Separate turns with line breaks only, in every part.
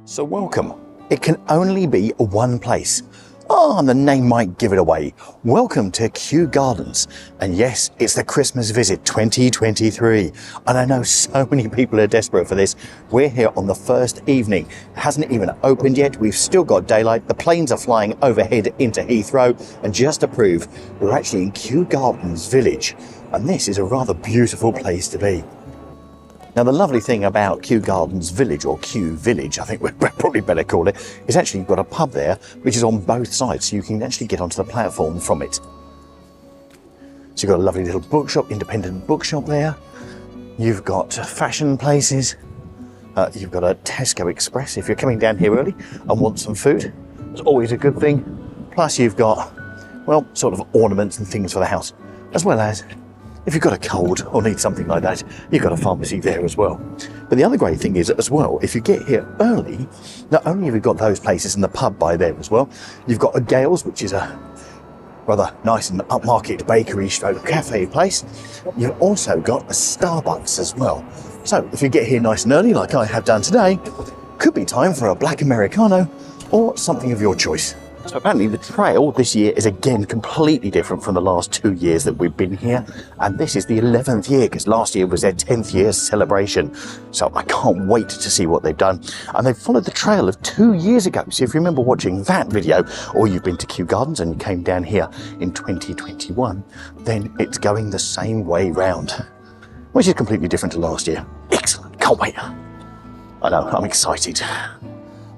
So welcome. It can only be one place. And the name might give it away. Welcome to Kew Gardens. And yes, it's the Christmas visit 2023. And I know so many people are desperate for this. We're here on the first evening. It hasn't even opened yet. We've still got daylight. The planes are flying overhead into Heathrow. And just to prove, we're actually in Kew Gardens Village. And this is a rather beautiful place to be. Now, the lovely thing about Kew Gardens Village, or Kew Village, I think we'd probably better call it, is actually you've got a pub there, which is on both sides, so you can actually get onto the platform from it. So you've got a lovely little bookshop, independent bookshop there. You've got fashion places. You've got a Tesco Express if you're coming down here early and want some food. It's always a good thing. Plus you've got, well, sort of ornaments and things for the house, as well as if you've got a cold or need something like that, you've got a pharmacy there as well. But the other great thing is as well, if you get here early, not only have you got those places and the pub by there as well, you've got a Gales, which is a rather nice and upmarket bakery stroke cafe place. You've also got a Starbucks as well. So if you get here nice and early, like I have done today, could be time for a black Americano or something of your choice. So apparently the trail this year is again completely different from the last 2 years that we've been here. And this is the 11th year, because last year was their 10th year celebration. So I can't wait to see what they've done. And they've followed the trail of 2 years ago. So if you remember watching that video, or you've been to Kew Gardens and you came down here in 2021, then it's going the same way round, which is completely different to last year. Excellent, can't wait. I know, I'm excited.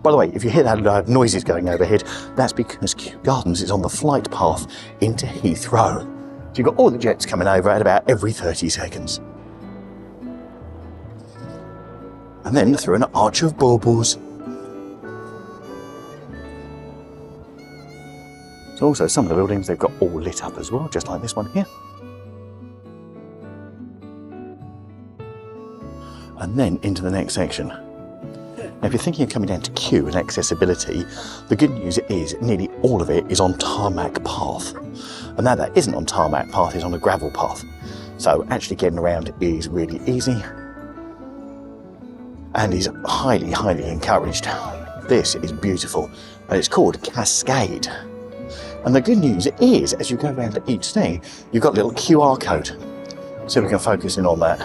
By the way, if you hear that loud noises going overhead, that's because Kew Gardens is on the flight path into Heathrow. So you've got all the jets coming over at about every 30 seconds. And then through an arch of baubles. So also some of the buildings they've got all lit up as well, just like this one here. And then into the next section. Now, if you're thinking of coming down to Kew and accessibility, the good news is nearly all of it is on tarmac path. And now that isn't on tarmac path, it's on a gravel path. So actually getting around is really easy and is highly, highly encouraged. This is beautiful and it's called Cascade. And the good news is, as you go around to each thing, you've got a little QR code. So we can focus in on that.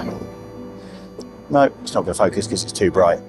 No, it's not going to focus because it's too bright.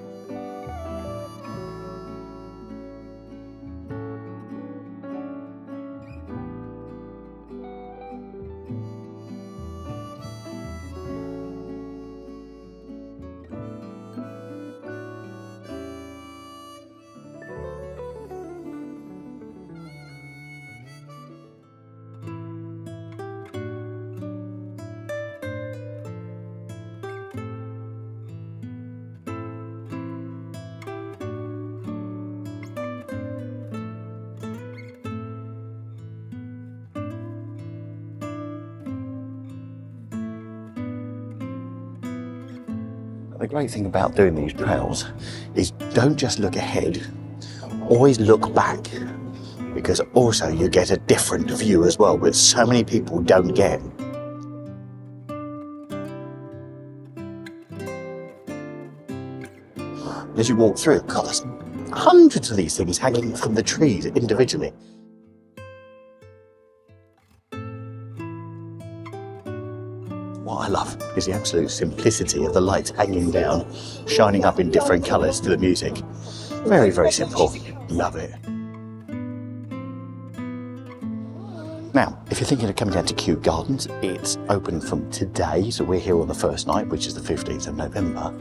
The great thing about doing these trails is don't just look ahead, always look back, because also you get a different view as well, which so many people don't get. As you walk through, God, there's hundreds of these things hanging from the trees individually. What I love is the absolute simplicity of the lights hanging down, shining up in different colours to the music. Very, very simple. Love it. Now, if you're thinking of coming down to Kew Gardens, it's open from today. So we're here on the first night, which is the 15th of November.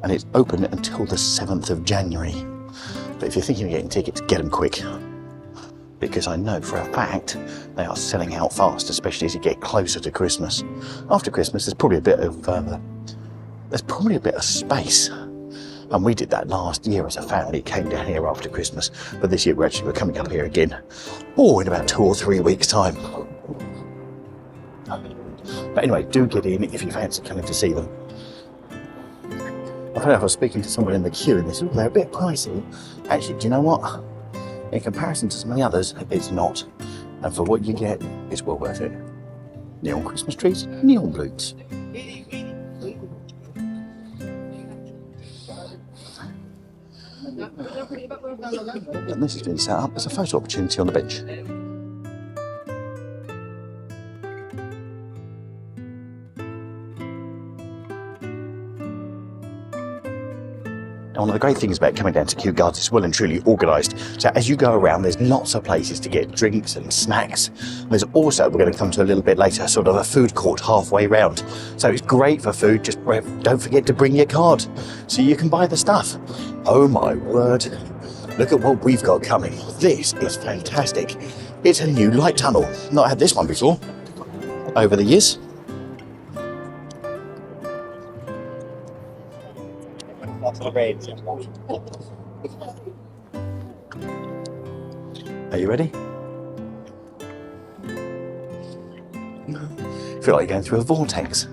And it's open until the 7th of January. But if you're thinking of getting tickets, get them quick. Because I know for a fact they are selling out fast, especially as you get closer to Christmas. After Christmas, there's probably a bit of space. And we did that last year as a family, came down here after Christmas. But this year we're coming up here again, in about 2 or 3 weeks' time. But anyway, do get in if you fancy coming to see them. I was speaking to someone in the queue and they said, they're a bit pricey. Actually, do you know what? In comparison to some of the others, it's not. And for what you get, it's well worth it. Neon Christmas trees, neon balloons. And this has been set up as a photo opportunity on the bench. Now, one of the great things about coming down to Kew Gardens is well and truly organised. So as you go around, there's lots of places to get drinks and snacks. There's also, we're going to come to a little bit later, sort of a food court halfway round. So it's great for food, just don't forget to bring your card so you can buy the stuff. Oh my word, look at what we've got coming. This is fantastic. It's a new light tunnel. Not had this one before over the years. Are you ready? Feel like you're going through a vortex.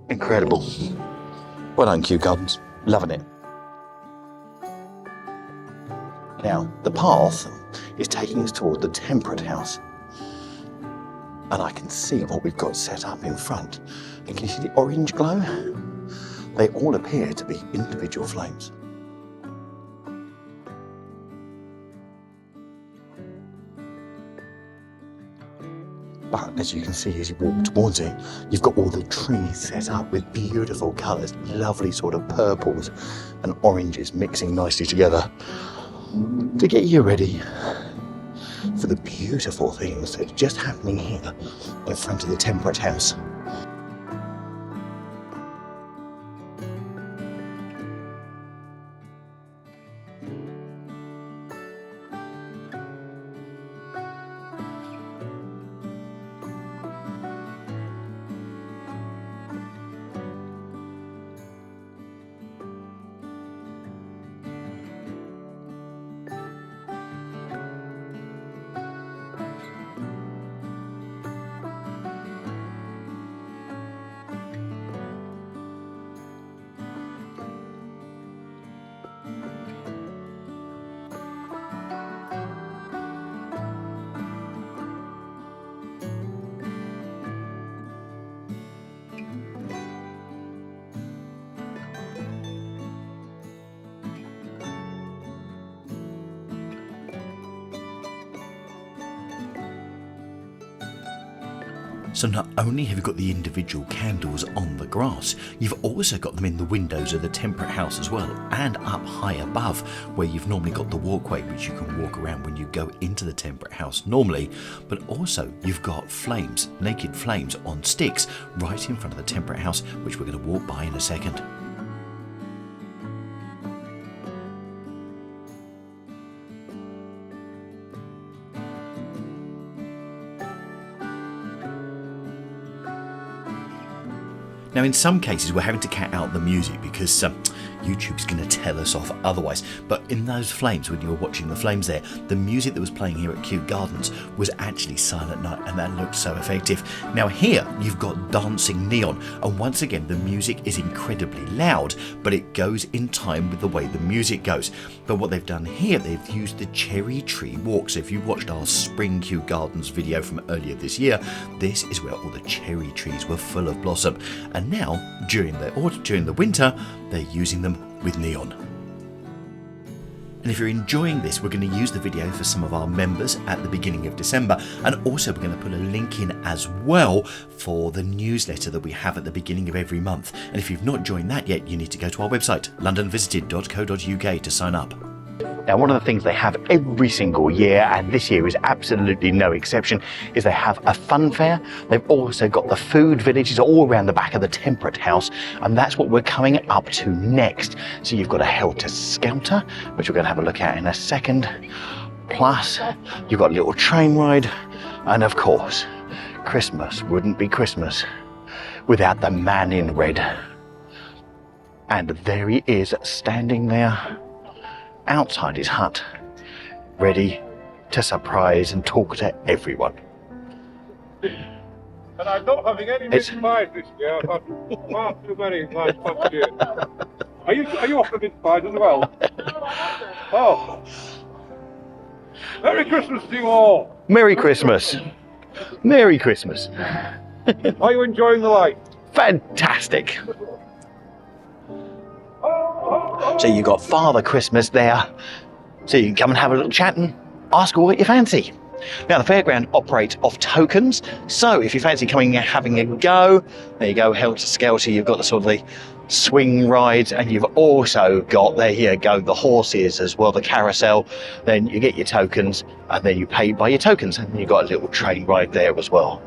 Incredible. Well done, Kew Gardens. Loving it. Now, the path is taking us toward the Temperate House. And I can see what we've got set up in front. And can you see the orange glow? They all appear to be individual flames. But as you can see as you walk towards it, you've got all the trees set up with beautiful colours, lovely sort of purples and oranges mixing nicely together to get you ready for the beautiful things that are just happening here in front of the Temperate House. So not only have you got the individual candles on the grass, you've also got them in the windows of the Temperate House as well, and up high above where you've normally got the walkway which you can walk around when you go into the Temperate House normally, but also you've got flames, naked flames on sticks right in front of the Temperate House, which we're going to walk by in a second. Now, in some cases, we're having to cut out the music because YouTube's going to tell us off otherwise. But in those flames, when you were watching the flames there, the music that was playing here at Kew Gardens was actually Silent Night, and that looked so effective. Now here, you've got dancing neon, and once again, the music is incredibly loud, but it goes in time with the way the music goes. But what they've done here, they've used the cherry tree walk. So if you watched our Spring Kew Gardens video from earlier this year, this is where all the cherry trees were full of blossom. And now, during the winter, they're using them with neon. And if you're enjoying this, we're going to use the video for some of our members at the beginning of December, and also we're going to put a link in as well for the newsletter that we have at the beginning of every month. And if you've not joined that yet, you need to go to our website, londonvisited.co.uk, to sign up. Now, one of the things they have every single year, and this year is absolutely no exception, is they have a fun fair. They've also got the food villages all around the back of the Temperate House, and that's what we're coming up to next. So you've got a Helter Skelter, which we're going to have a look at in a second. Plus, you've got a little train ride, and of course, Christmas wouldn't be Christmas without the man in red. And there he is, standing there outside his hut, ready to surprise and talk to everyone.
And I'm not having any mince pies this year. I've had far too many like last year. Are you off the mince pies as well? Oh. Merry Christmas to you all.
Merry Christmas. Merry Christmas.
Are you enjoying the light?
Fantastic. So you've got Father Christmas there. So you can come and have a little chat and ask her what you fancy. Now, the fairground operates off tokens, so if you fancy coming and having a go, there you go, helter skelter, you've got the sort of the swing rides, and you've also got, there you go, the horses as well, the carousel. Then you get your tokens, and then you pay by your tokens, and you've got a little train ride there as well.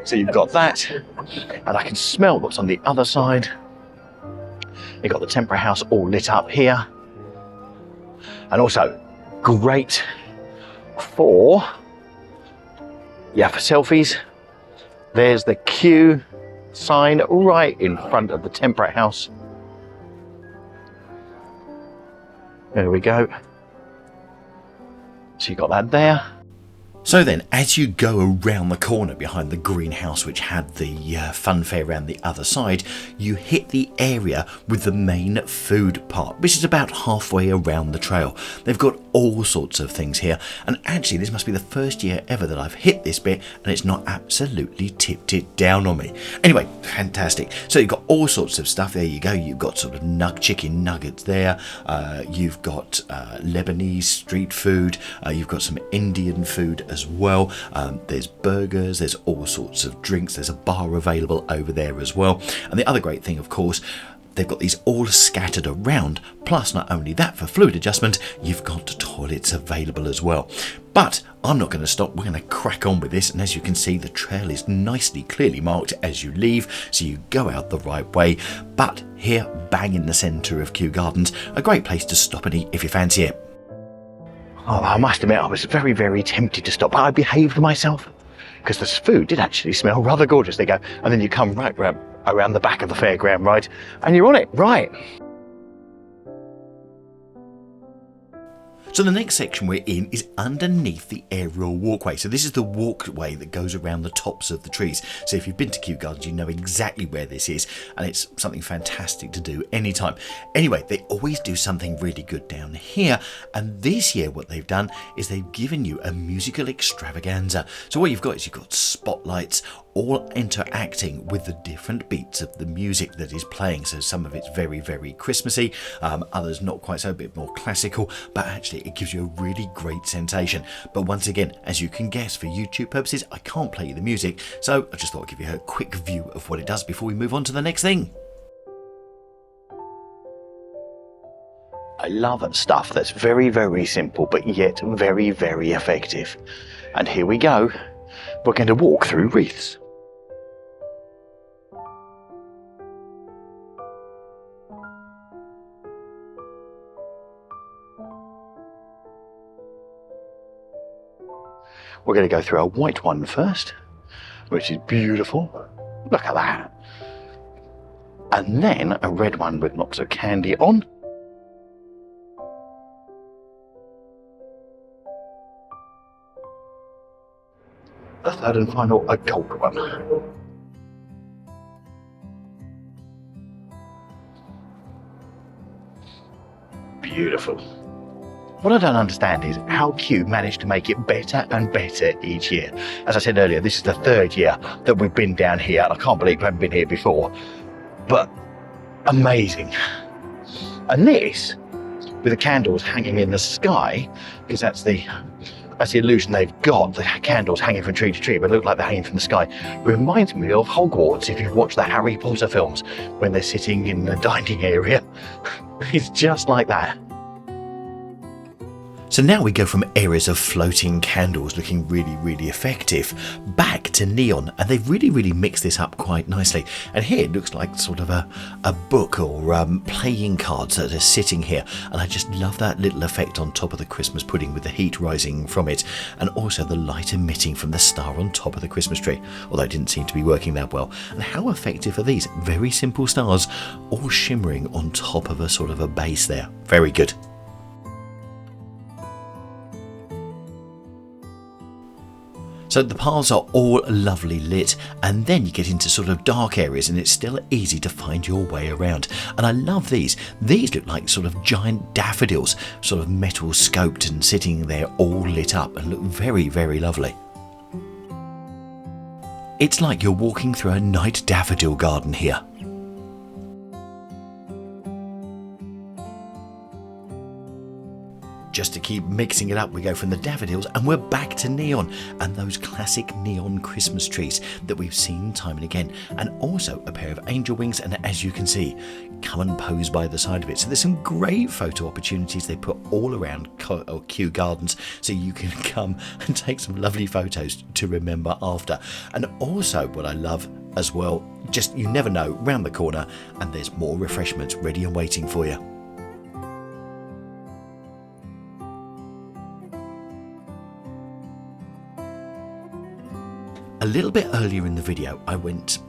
So you've got that, and I can smell what's on the other side. You've got the Temperate House all lit up here, and also great for selfies. There's the Kew sign right in front of the Temperate House. There we go. So you've got that there. So then, as you go around the corner behind the greenhouse, which had the fun fair around the other side, you hit the area with the main food part, which is about halfway around the trail. They've got all sorts of things here, and actually this must be the first year ever that I've hit this bit and it's not absolutely tipped it down on me. Anyway, fantastic. So you've got all sorts of stuff. There you go. You've got sort of chicken nuggets there. You've got Lebanese street food. You've got some Indian food as well. There's burgers, there's all sorts of drinks, there's a bar available over there as well. And the other great thing, of course, they've got these all scattered around, plus not only that, for fluid adjustment, you've got toilets available as well. But I'm not going to stop, we're going to crack on with this, and as you can see, the trail is nicely clearly marked as you leave, so you go out the right way. But here, bang in the centre of Kew Gardens, a great place to stop and eat if you fancy it. Oh, I must admit, I was very, very tempted to stop, but I behaved myself because this food did actually smell rather gorgeous. There you go. And then you come right around the back of the fairground ride and you're on it. Right. So the next section we're in is underneath the aerial walkway. So this is the walkway that goes around the tops of the trees. So if you've been to Kew Gardens, you know exactly where this is, and it's something fantastic to do anytime. Anyway, they always do something really good down here, and this year what they've done is they've given you a musical extravaganza. So what you've got is you've got spotlights all interacting with the different beats of the music that is playing. So some of it's very, very Christmassy, others not quite so, a bit more classical, but actually it gives you a really great sensation. But once again, as you can guess, for YouTube purposes, I can't play you the music, so I just thought I'd give you a quick view of what it does before we move on to the next thing. I love stuff that's very, very simple, but yet very, very effective. And here we go. We're going to walk through wreaths. We're going to go through a white one first, which is beautiful. Look at that. And then a red one with lots of candy on. The third and final, a gold one. Beautiful. What I don't understand is how Kew managed to make it better and better each year. As I said earlier, this is the third year that we've been down here, and I can't believe we haven't been here before. But amazing. And this, with the candles hanging in the sky, because that's the illusion they've got, the candles hanging from tree to tree, but look like they're hanging from the sky. It reminds me of Hogwarts, if you've watched the Harry Potter films, when they're sitting in the dining area. It's just like that. So now we go from areas of floating candles looking really, really effective back to neon, and they've really, really mixed this up quite nicely. And here it looks like sort of a book or playing cards that are sitting here, and I just love that little effect on top of the Christmas pudding with the heat rising from it, and also the light emitting from the star on top of the Christmas tree, although it didn't seem to be working that well. And how effective are these? Very simple stars all shimmering on top of a sort of a base there. Very good. So the paths are all lovely lit, and then you get into sort of dark areas and it's still easy to find your way around. And I love these. These look like sort of giant daffodils, sort of metal scoped and sitting there all lit up and look very, very lovely. It's like you're walking through a night daffodil garden here. Just to keep mixing it up, we go from the daffodils and we're back to neon and those classic neon Christmas trees that we've seen time and again, and also a pair of angel wings, and as you can see, come and pose by the side of it. So there's some great photo opportunities they put all around Kew Gardens, so you can come and take some lovely photos to remember after. And also what I love as well, just you never know, round the corner and there's more refreshments ready and waiting for you. A little bit earlier in the video, I went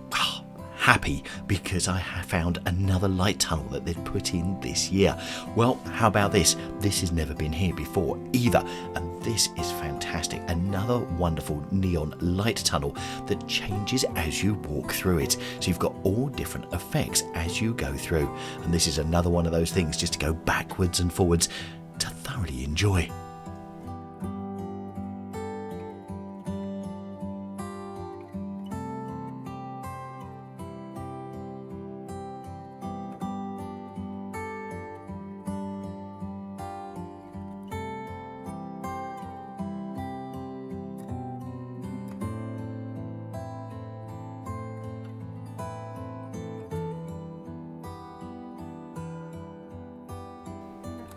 happy because I found another light tunnel that they'd put in this year. Well, how about this? This has never been here before either, and this is fantastic. Another wonderful neon light tunnel that changes as you walk through it. So you've got all different effects as you go through, and this is another one of those things just to go backwards and forwards to thoroughly enjoy.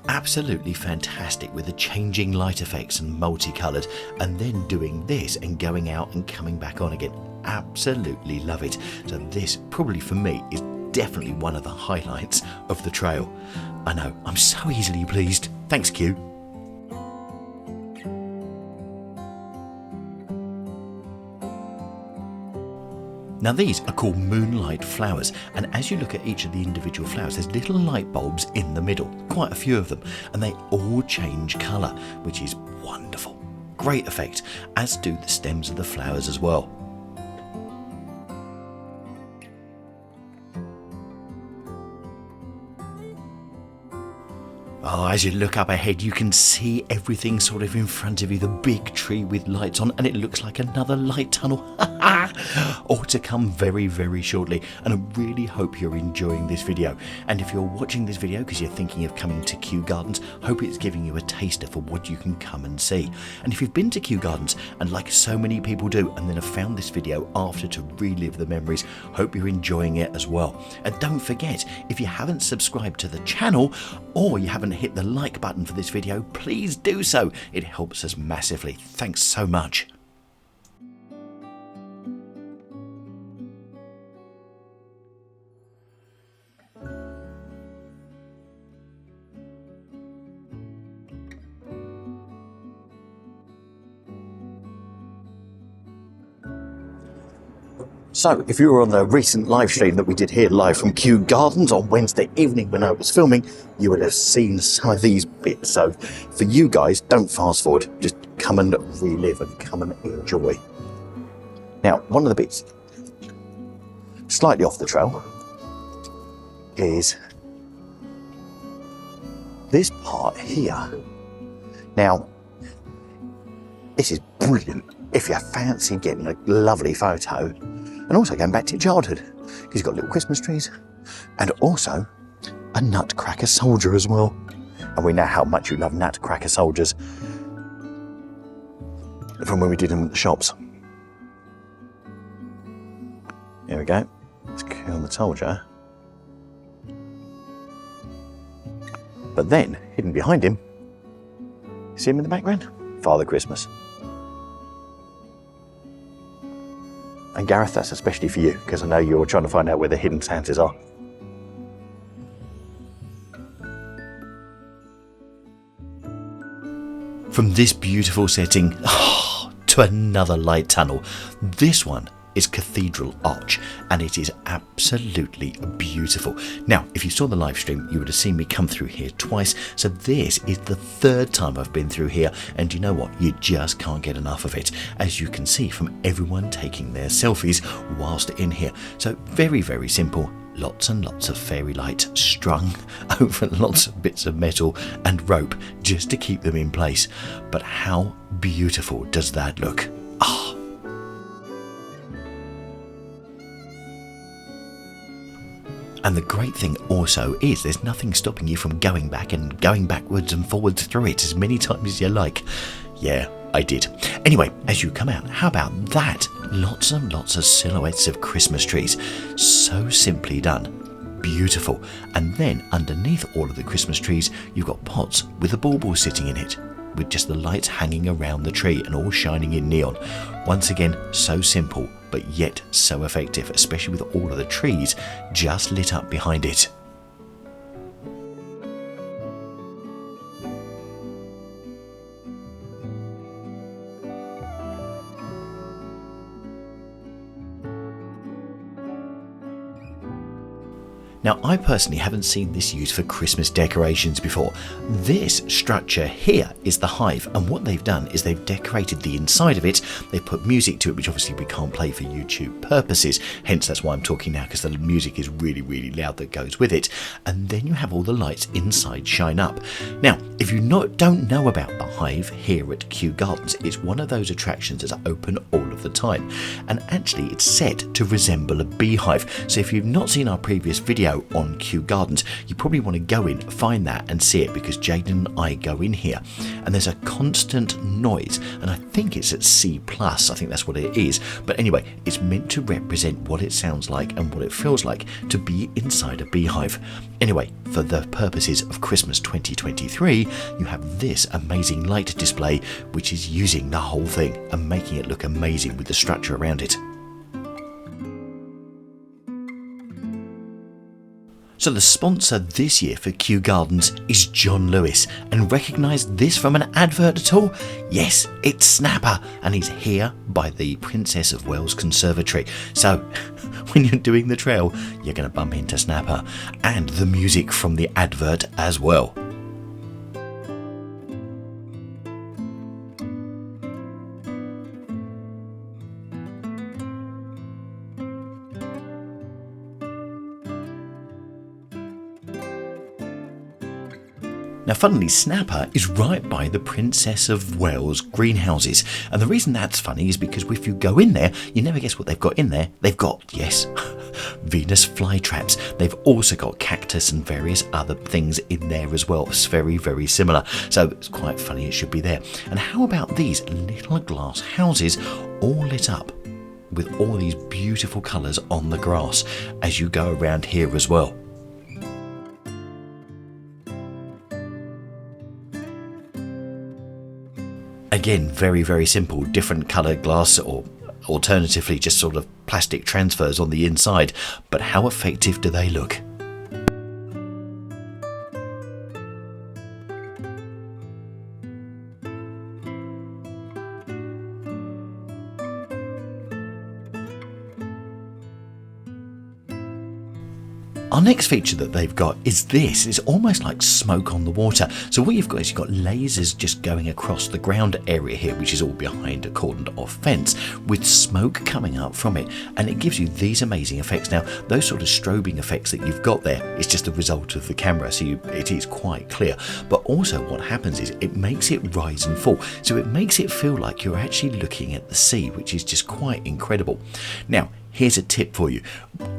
Absolutely fantastic with the changing light effects and multicoloured, and then doing this and going out and coming back on again. Absolutely love it. So this probably for me is definitely one of the highlights of the trail. I know, I'm so easily pleased. Thanks, Kew. Now these are called moonlight flowers, and as you look at each of the individual flowers, there's little light bulbs in the middle, quite a few of them, and they all change colour, which is wonderful. Great effect, as do the stems of the flowers as well. Oh, as you look up ahead, you can see everything sort of in front of you, the big tree with lights on, and it looks like another light tunnel. All to come very, very shortly, and I really hope you're enjoying this video. And if you're watching this video because you're thinking of coming to Kew Gardens, hope it's giving you a taster for what you can come and see. And if you've been to Kew Gardens, and like so many people do, and then have found this video after to relive the memories, hope you're enjoying it as well. And don't forget, if you haven't subscribed to the channel, or you haven't hit the like button for this video, please do so. It helps us massively. Thanks so much. So, if you were on the recent live stream that we did here live from Kew Gardens on Wednesday evening when I was filming, you would have seen some of these bits. So, for you guys, don't fast forward. Just come and relive and come and enjoy. Now, one of the bits slightly off the trail is this part here. Now, this is brilliant if you fancy getting a lovely photo and also going back to your childhood, because you've got little Christmas trees and also a nutcracker soldier as well. And we know how much you love nutcracker soldiers from when we did them at the shops. Here we go. Let's kill the soldier. But then, hidden behind him, see him in the background? Father Christmas. And Gareth, that's especially for you, because I know you're trying to find out where the hidden Santas are. From this beautiful setting to another light tunnel. This one is Cathedral Arch, and it is absolutely beautiful. Now, if you saw the live stream, you would have seen me come through here twice, so this is the third time I've been through here, and you know what? You just can't get enough of it, as you can see from everyone taking their selfies whilst in here. So very, very simple. Lots and lots of fairy lights strung over lots of bits of metal and rope just to keep them in place. But how beautiful does that look? Ah! And the great thing also is there's nothing stopping you from going back and going backwards and forwards through it as many times as you like. Yeah, I did. Anyway, as you come out, how about that? Lots and lots of silhouettes of Christmas trees. So simply done. Beautiful. And then underneath all of the Christmas trees, you've got pots with a bauble sitting in it, with just the lights hanging around the tree and all shining in neon. Once again, so simple, but yet so effective, especially with all of the trees just lit up behind it. Now, I personally haven't seen this used for Christmas decorations before. This structure here is the hive, and what they've done is they've decorated the inside of it. They've put music to it, which obviously we can't play for YouTube purposes, hence that's why I'm talking now, because the music is really, really loud that goes with it. And then you have all the lights inside shine up. Now, if you don't know about the hive here at Kew Gardens, it's one of those attractions that's open all of the time. And actually, it's set to resemble a beehive. So if you've not seen our previous video on Kew Gardens, you probably want to go in, find that and see it, because Jaden and I go in here and there's a constant noise, and I think it's at C+, I think that's what it is. But anyway, it's meant to represent what it sounds like and what it feels like to be inside a beehive. Anyway, for the purposes of Christmas 2023, you have this amazing light display which is using the whole thing and making it look amazing with the structure around it. So the sponsor this year for Kew Gardens is John Lewis, and recognise this from an advert at all? Yes, it's Snapper, and he's here by the Princess of Wales Conservatory. So when you're doing the trail, you're going to bump into Snapper, and the music from the advert as well. Now, funnily, Snapper is right by the Princess of Wales greenhouses. And the reason that's funny is because if you go in there, you never guess what they've got in there. They've got, yes, Venus flytraps. They've also got cactus and various other things in there as well. It's very, very similar. So it's quite funny it should be there. And how about these little glass houses all lit up with all these beautiful colours on the grass as you go around here as well? Again, very, very simple, different colour glass, or alternatively just sort of plastic transfers on the inside. But how effective do they look? Our next feature that they've got is this. It's almost like smoke on the water. So what you've got is you've got lasers just going across the ground area here, which is all behind a cordoned off fence, with smoke coming up from it. And it gives you these amazing effects. Now, those sort of strobing effects that you've got there is just a result of the camera, so it is quite clear. But also what happens is it makes it rise and fall. So it makes it feel like you're actually looking at the sea, which is just quite incredible. Now, here's a tip for you.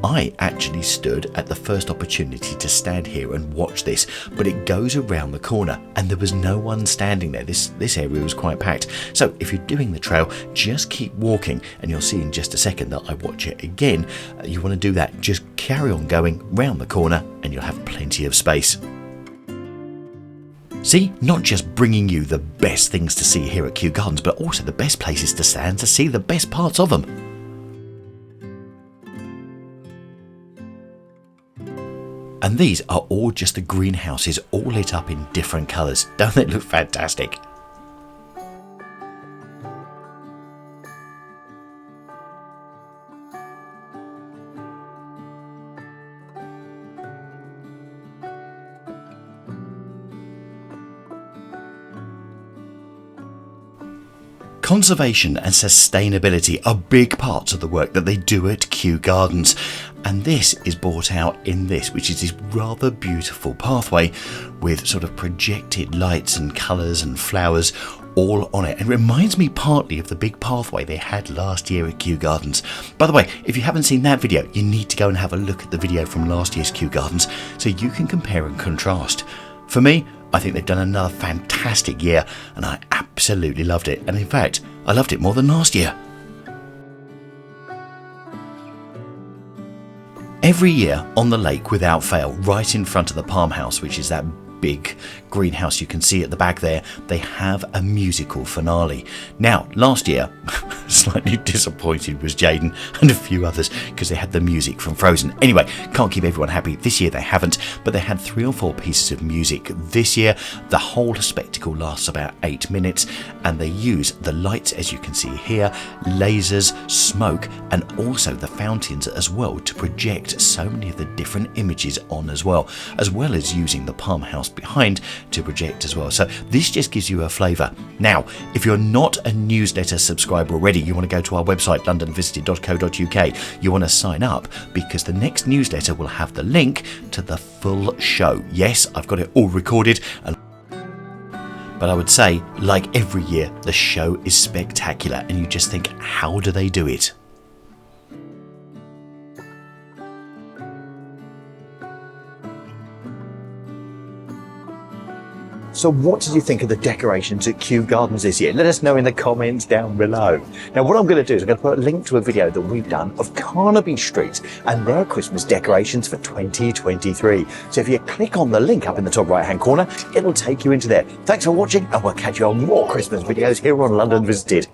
I actually stood at the first opportunity to stand here and watch this, but it goes around the corner and there was no one standing there. This area was quite packed. So if you're doing the trail, just keep walking, and you'll see in just a second that I watch it again. You want to do that. Just carry on going round the corner and you'll have plenty of space. See, not just bringing you the best things to see here at Kew Gardens, but also the best places to stand to see the best parts of them. And these are all just the greenhouses, all lit up in different colours. Don't they look fantastic? Conservation and sustainability are big parts of the work that they do at Kew Gardens, and this is brought out in this, which is this rather beautiful pathway with sort of projected lights and colours and flowers all on it. It reminds me partly of the big pathway they had last year at Kew Gardens. By the way, if you haven't seen that video, you need to go and have a look at the video from last year's Kew Gardens so you can compare and contrast. For me, I think they've done another fantastic year and I absolutely loved it. And in fact, I loved it more than last year. Every year on the lake without fail, right in front of the palm house, which is that big greenhouse you can see at the back there, they have a musical finale. Now, last year, slightly disappointed was Jaden and a few others because they had the music from Frozen. Anyway, can't keep everyone happy. This year they haven't, but they had 3 or 4 pieces of music. This year, the whole spectacle lasts about 8 minutes and they use the lights, as you can see here, lasers, smoke, and also the fountains as well to project so many of the different images on as well as using the palm house behind to project as well. So this just gives you a flavour. Now, if you're not a newsletter subscriber already, you want to go to our website, londonvisited.co.uk. You want to sign up because the next newsletter will have the link to the full show. Yes, I've got it all recorded, but I would say, like every year, the show is spectacular and you just think, how do they do it? So what did you think of the decorations at Kew Gardens this year? Let us know in the comments down below. Now what I'm going to do is I'm going to put a link to a video that we've done of Carnaby Street and their Christmas decorations for 2023. So if you click on the link up in the top right hand corner, it'll take you into there. Thanks for watching and we'll catch you on more Christmas videos here on London Visited.